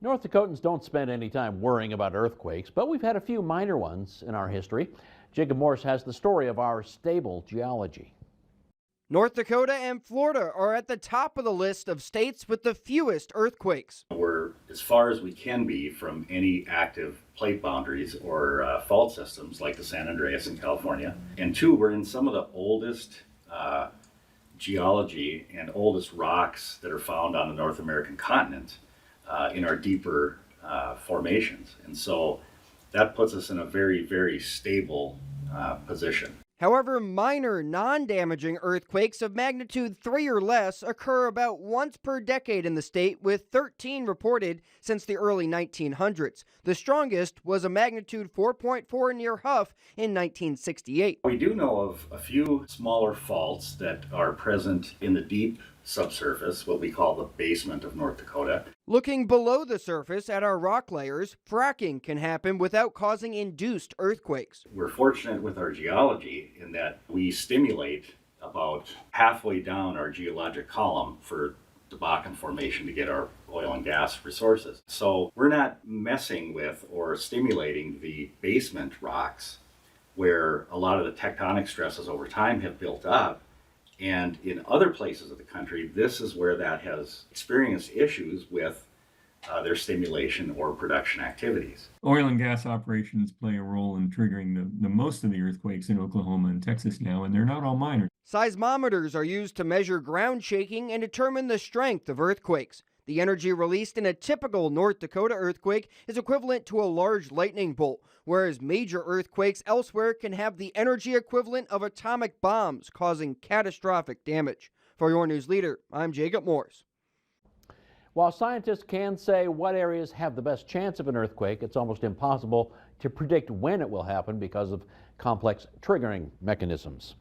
North Dakotans don't spend any time worrying about earthquakes, but we've had a few minor ones in our history. Jacob Morse has the story of our stable geology. North Dakota and Florida are at the top of the list of states with the fewest earthquakes. We're as far as we can be from any active plate boundaries or fault systems like the San Andreas in California. And two, we're in some of the oldest geology and oldest rocks that are found on the North American continent in our deeper formations. And so that puts us in a very, very stable position. However, minor, non-damaging earthquakes of magnitude 3 or less occur about once per decade in the state, with 13 reported since the early 1900s. The strongest was a magnitude 4.4 near Huff in 1968. We do know of a few smaller faults that are present in the deep subsurface, what we call the basement of North Dakota. Looking below the surface at our rock layers, fracking can happen without causing induced earthquakes. We're fortunate with our geology in that we stimulate about halfway down our geologic column for the Bakken Formation to get our oil and gas resources. So we're not messing with or stimulating the basement rocks where a lot of the tectonic stresses over time have built up. And in other places of the country, this is where that has experienced issues with their stimulation or production activities. Oil and gas operations play a role in triggering the most of the earthquakes in Oklahoma and Texas now, and they're not all minor. Seismometers are used to measure ground shaking and determine the strength of earthquakes. The energy released in a typical North Dakota earthquake is equivalent to a large lightning bolt, whereas major earthquakes elsewhere can have the energy equivalent of atomic bombs, causing catastrophic damage. For your news leader, I'm Jacob Morse. While scientists can say what areas have the best chance of an earthquake, it's almost impossible to predict when it will happen because of complex triggering mechanisms.